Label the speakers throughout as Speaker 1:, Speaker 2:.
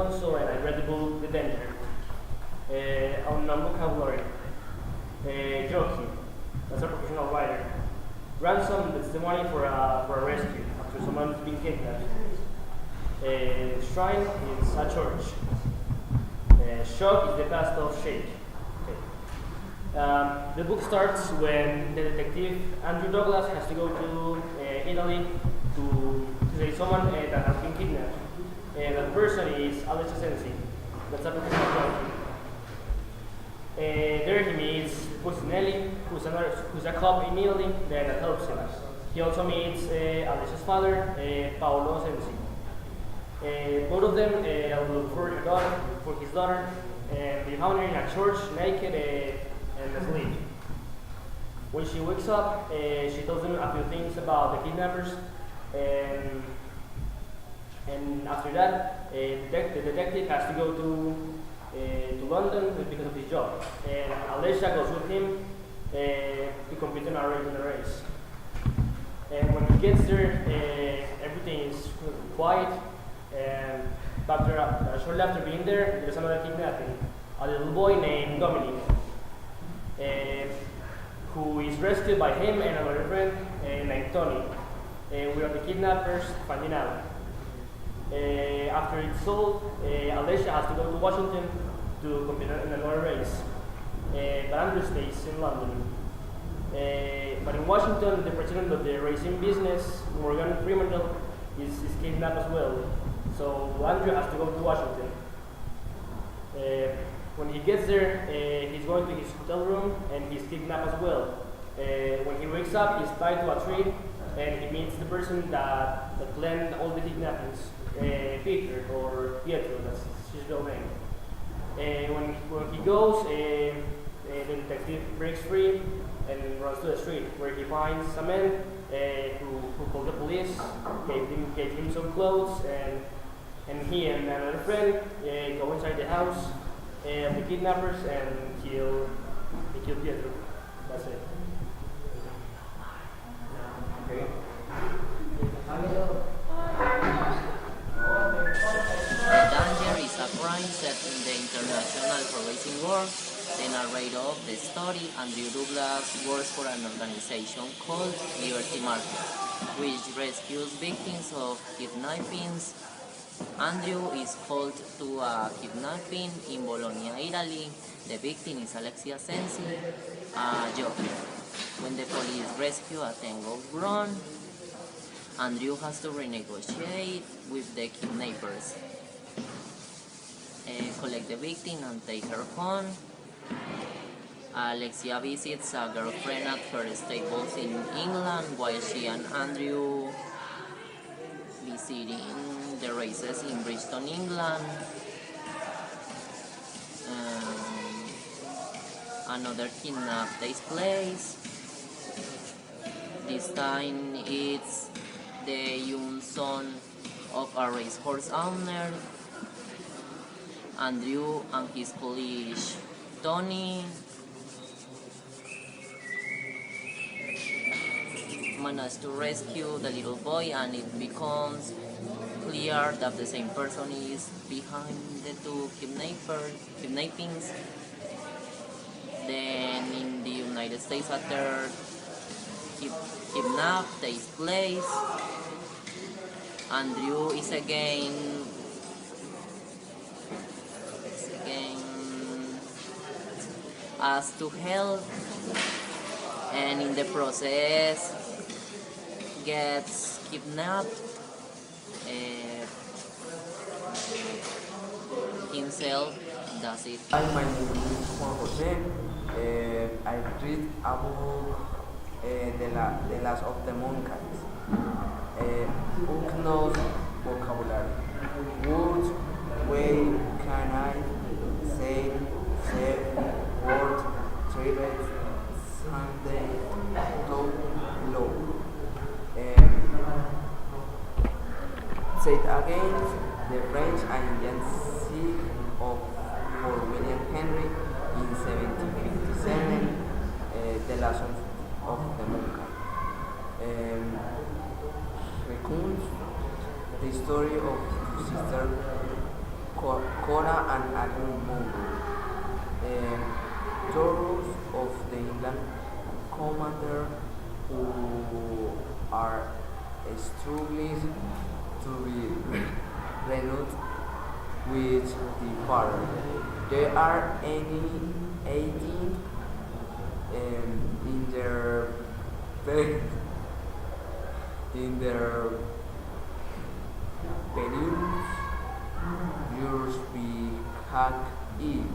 Speaker 1: Alfonso, and I read the book The Danger. On non-vocabulary, jockey, that's a professional writer. Ransom, that's the money for a rescue after someone's been kidnapped. Shrine is a church. Shock is the past of shake. The book starts when the detective Andrew Douglas has to go to Italy to say someone that has been kidnapped. And that person is Alessia Sensi. That's a professional jockey. There he meets Pusinelli, who's a cop in Italy that helps him. He also meets Alessia's father, Paolo Sensi. Both of them look for his daughter, and they found her in a church naked and asleep. When she wakes up, she tells them a few things about the kidnappers, and after that, the detective has to go to London because of his job, and Alessia goes with him to compete in a race. And when he gets there, everything is quiet. And shortly after being there, there's another kidnapping. A little boy named Dominic, who is rescued by him and another friend named Tony. We are the kidnappers finding out. After it's sold, Alessia has to go to Washington to compete in another race. But Andrew stays in London. But in Washington, the president of the racing business, Morgan Fremantle, is kidnapped as well. So Andrew has to go to Washington. When he gets there, he's going to his hotel room and he's kidnapped as well. When he wakes up, he's tied to a tree and he meets the person that planned all the kidnappings, Pietro, that's his real name. When he goes, the detective breaks free and runs to the street where he finds a man who called the police, gave him some clothes, and he and another friend go inside the house of the kidnappers and kill Pietro. That's it.
Speaker 2: Okay.
Speaker 3: The Danger is a crime set in the international racing world. The narrator of the story, Andrew Douglas, works for an organization called Liberty Market, which rescues victims of kidnappings. Andrew is called to a kidnapping in Bologna, Italy. The victim is Alessia Sensi, a jockey. When the police rescue a tango run, Andrew has to renegotiate with the kidnappers, collect the victim and take her home. Alessia visits a girlfriend at her stables in England while she and Andrew visiting the races in Bristol, England. Another kidnap takes place. This time it's the young son of a racehorse owner. Andrew and his colleague Tony manage to rescue the little boy, and it becomes clear that the same person is behind the two kidnappings. Then in the United States, a third kidnap takes place. Andrew is again asked to help, and in the process gets kidnapped himself. That's it.
Speaker 2: Hi, my name is Juan Jose. I read a book, The Last of the Monkeys. Book knows vocabulary. Words, way, can I, say, word, tribute, Sunday, top, low. Say it again, the French and Indian Siege of for William Henry in 1757, The Last of the Monk. Recounts the story of two sisters Cora and Admiral Mongo. Tours of the England commander who are struggling to be renewed with the father. There are any 18 in their pe- in their periods yours be hack in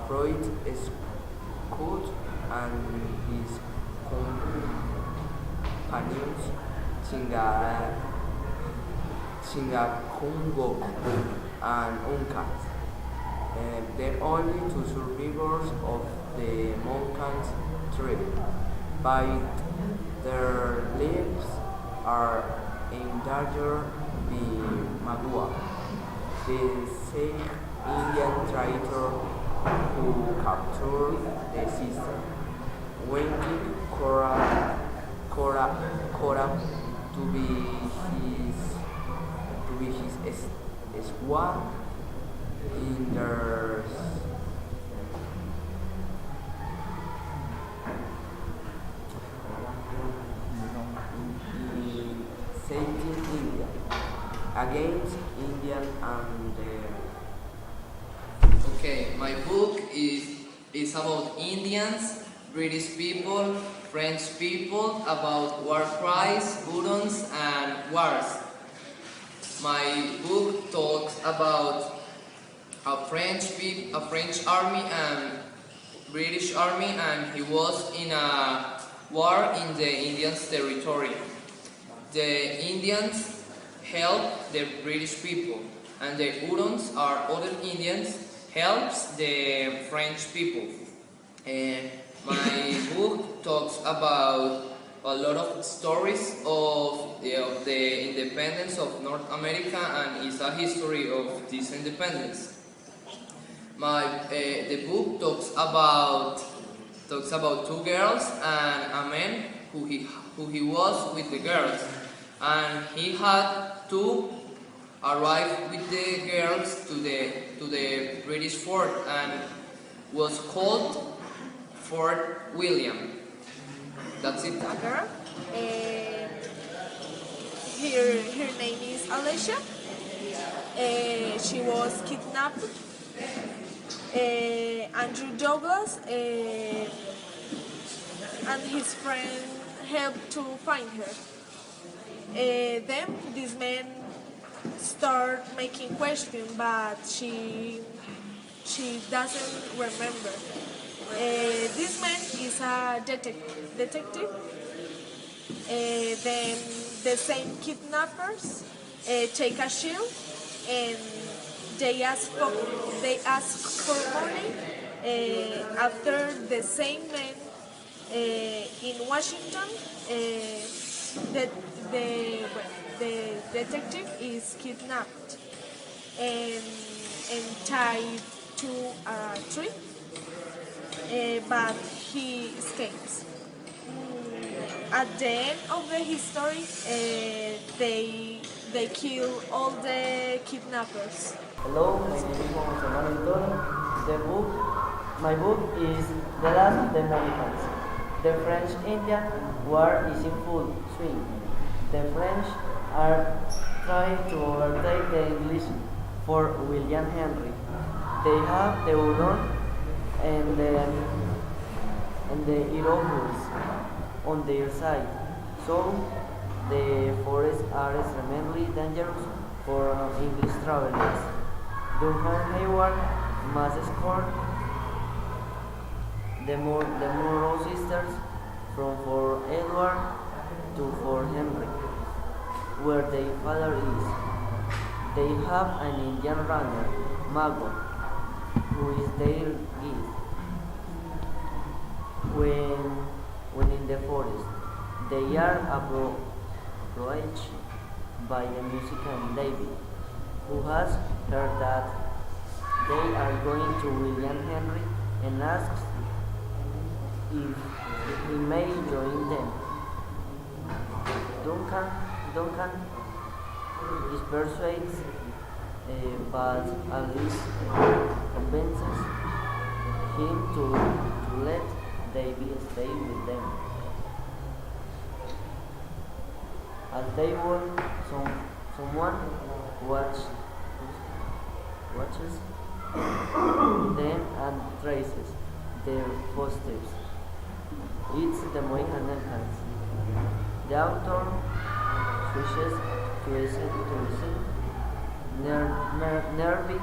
Speaker 2: Freud Scott and his companions Chingakungo and Uncat. The only two survivors of the mountain trip. By their lives are endangered the Magua, the Sikh Indian traitor who captured the sister, wanting Cora to be his squad in their in Satan India against Indian and
Speaker 4: Okay, my book is about Indians, British people, French people, about war cries, Hurons, and wars. My book talks about a French army and British army, and he was in a war in the Indians' territory. The Indians help the British people, and the Hurons are other Indians helps the French people. And my book talks about a lot of stories of the independence of North America, and is a history of this independence. The book talks about two girls and a man who he was with the girls, and he had to arrive with the girls to the British fort, and was called Fort William. That's it.
Speaker 5: A girl. Her name is Alicia. She was kidnapped. Andrew Douglas and his friend helped to find her. Then this man start making questions, but she doesn't remember. This man is a detective. Then the same kidnappers take a shield and they ask for money after the same man in Washington. The detective is kidnapped and tied to a tree, but he escapes. At the end of the history, they kill all the kidnappers.
Speaker 6: Hello, my name is Jose Manuel. My book is The Last of the Mohicans. The French-Indian War is in full swing. The French are trying to overtake the English for William Henry. They have the Huron and the Iroquois on their side, so the forests are extremely dangerous for English travelers. Duncan Hayward must escort the Monroe sisters from Fort Edward to Fort Henry, where their father is. They have an Indian runner, Mago, who is their guide. When in the forest, they are approached by the musician David, who has heard that they are going to William Henry and asks if he may join them. Duncan This persuades, but Alice convinces him to let David stay with them. As they walk, someone watches them and traces their footsteps. It's the Mohican entrance. The author switches to a nervy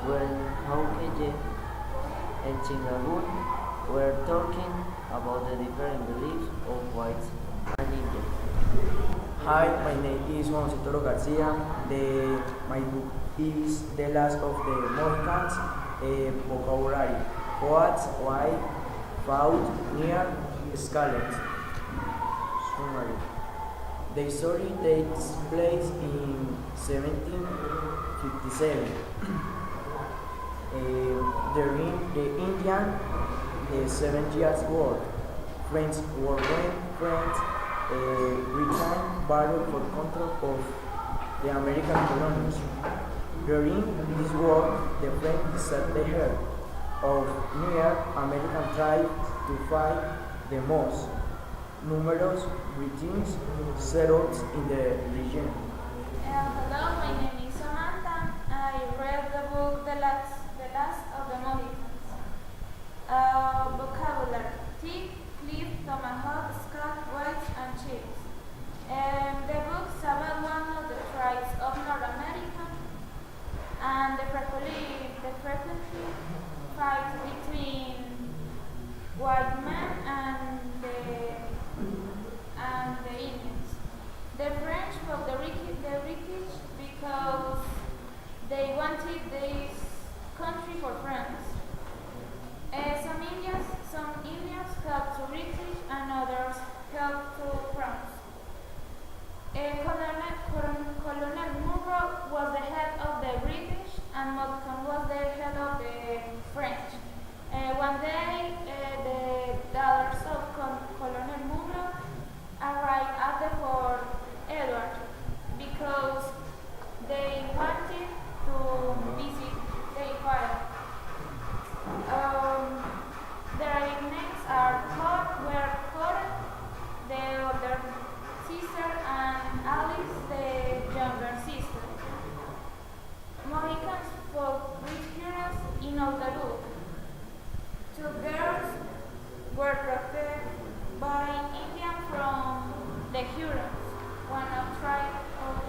Speaker 6: when Hauke and Chingagun were talking about the different beliefs of whites and Indians.
Speaker 7: Hi, my name is Juan Toro Garcia. My book is The Last of the Mohicans, a vocabulary. Quotes white, found near Scarlet. Summary. The story takes place in 1757. The Indian, the 7 Years' War. French war when French Britain battled for control of the American colonies. During this war, the French set the head of near American tribes to fight the most numerous Britons settled in the region.
Speaker 8: Hello, my name is Samantha. I read the book The Last of the Mohicans. Vocabulary: thick, cliff, tomahawk, skull, whites, and chips. The book's about one of the tribes of North America and the frequently fight between white men and the Indians. The French fought the British because they wanted this country for France. Some Indians helped to British and others helped to France. Colonel Munro was the head of the British and Malcolm was the head of the French. One day, the daughters of Colonel Munro arrived at the Fort Edward because they wanted to visit their father. Their names are Cora, the older sister, and Alice, the younger sister. Mohicans fought with Hurons in all the book. 2 girls were protected by Indians from the Hurons, one of tribe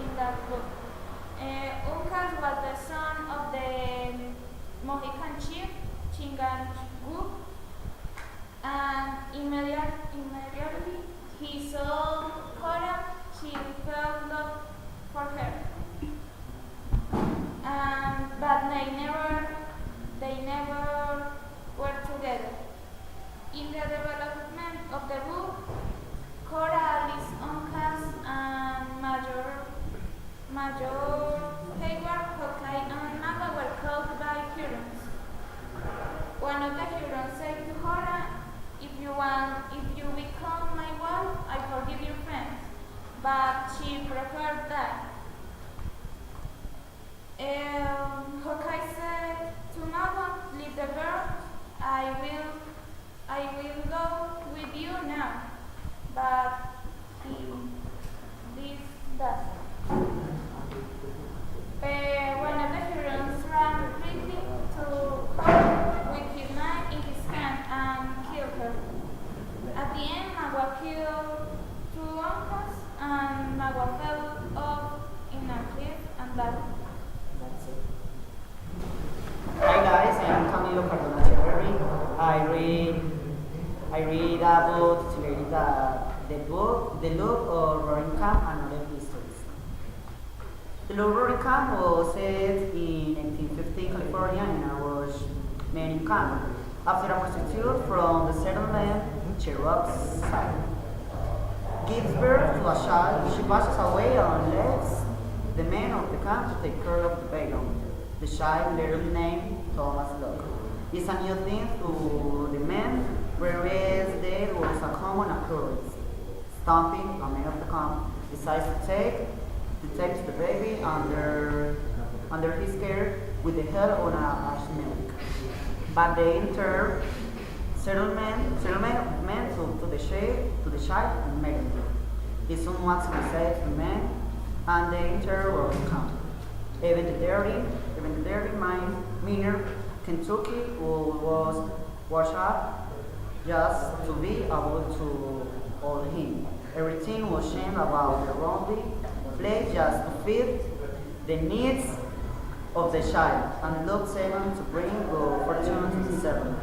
Speaker 8: in that book. Uncas was the son of the Mohican chief Chingagu, and immediately he saw Cora. She felt love for her, but they never were together. In the development of the book, Cora, Alice, Uncas, and Major Hayward, Hawkeye, and Naga were called by Hurons. One of the Hurons said to Cora, if you become my wife, I forgive your friends. But she preferred that. Hawkeye said to Naga, leave the girl, I will go with you now. But he did that. One of the Hurons ran quickly to her with his knife in his hand and killed her. At the end, Magua killed 2 uncles and Magua fell off in a cliff, and that's it.
Speaker 9: Hi guys, I am Camilo Cardona Echeverry. I read about the book, The Look of Roaring Camp and Other Histories. The Look of Roaring Camp was set in 1815 California in a Rouge mining camp. After a prostitute from the settlement, Cherokee side gives birth to a child, she passes away and leaves the men of the camp to take care of the baby. The child, later named Thomas Locke, is a new thing to the men, whereas there was a common occurrence. Stomping, a man of the camp, decides to take He takes the baby under his care with the help of a milk. But they enter settlement men to the child and marry him. He soon wants to save the man, and they enter or come. Even the dirty miner Kentucky who was washed up just to be able to hold him. Everything was shamed about the lonely place just to feed the needs of the child and look seven to bring good fortune to the servant.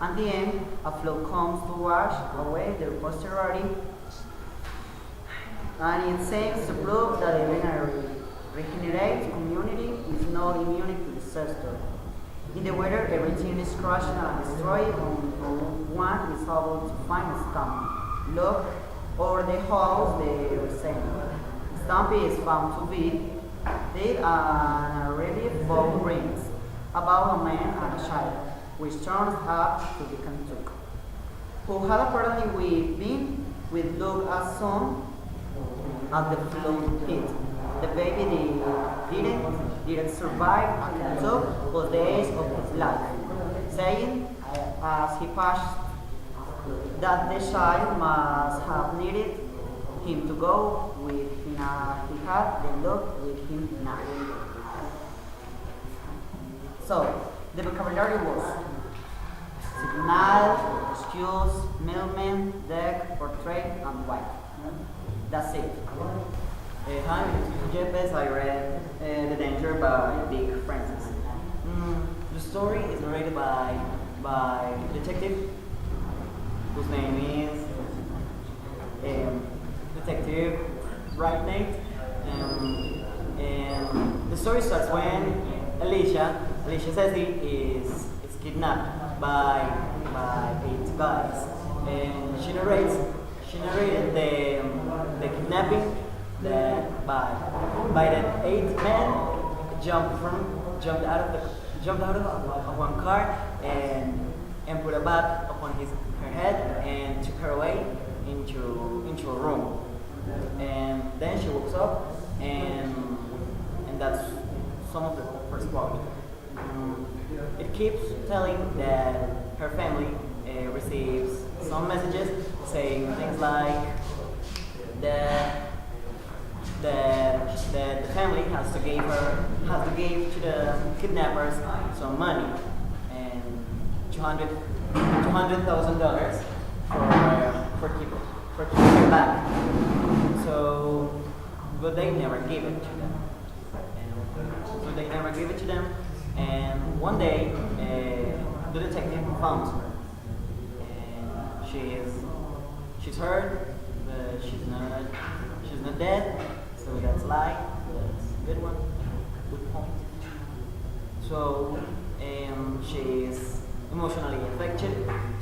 Speaker 9: At the end, a flood comes to wash away their posterity, and it seems to prove that even a regenerated community is not immune to disaster. In the weather, everything is crushed and destroyed, and no one is able to find a stump. Look over the house they resent. Stumpy is found to be dead, and a relief boat rings about a man and a child, which turns out to be Kentucky, who had apparently been with Luke as son at the flood pit. The baby didn't survive and took was the age of his life, saying as he passed that the child must have needed him to go with him. He had the Luke with him now. So the vocabulary was signal, excuse, mailman, deck, portrait, and wife. That's it.
Speaker 6: Hi, Jeffes. I read The Danger by Dick Francis. The story is narrated by a detective whose name is Detective Right Nate. And the story starts when Alicia says he is kidnapped by 8 guys, and she narrated the kidnapping that by the 8 men jumped out of one car and put a bag upon her head and took her away into a room. And then she wakes up, and that's some of the first part. It keeps telling that her family receives some messages saying things like that the family has to give to the kidnappers some money, and $200,000 for keeping her back. So, but they never give it to them. And one day, the detective found her, and she's hurt, but she's not dead. So that's lie. That's a good one. Good point. So she's emotionally affected.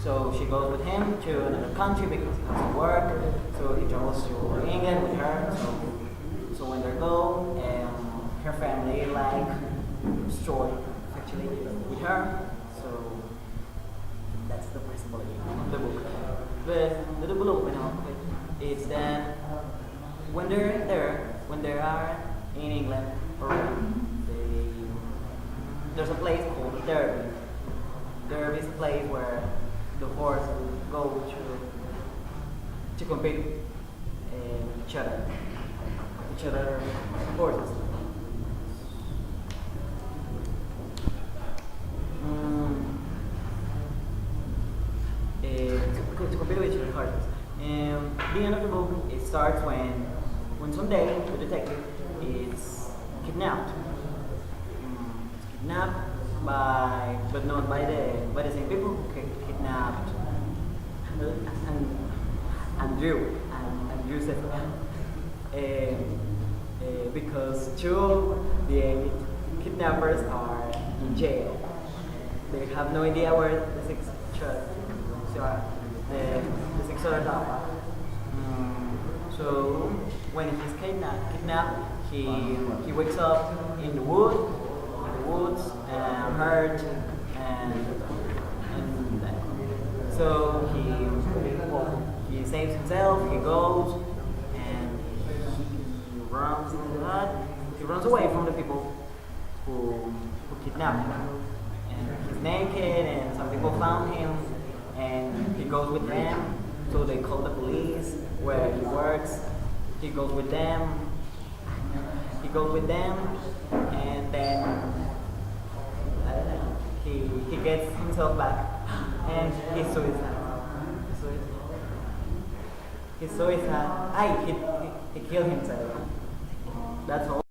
Speaker 6: So she goes with him to another country because he has to work. So he travels to England with her. So when they go, her family destroyed actually with her. So that's the principle of the book. But the development of it is that when they are in England, there's a place called Derby. Derby is a place where the horses go to compete each other horses. To compete with each other horses. And the end of the book, it starts when someday the detective is kidnapped. But not by the same people who kidnapped Andrew said, because 2 of the 8 kidnappers are in jail. They have no idea where the 6 others are. So when he's kidnapped, he wakes up in the woods, hurt, and so he saves himself. He goes and he
Speaker 9: runs and that. He runs away from the people who kidnapped him. And he's naked, and some people found him, and he goes with them. So they call the police where he works. He goes with them. And then he gets himself back, and he's suicide. He's suicide. He killed himself. That's all.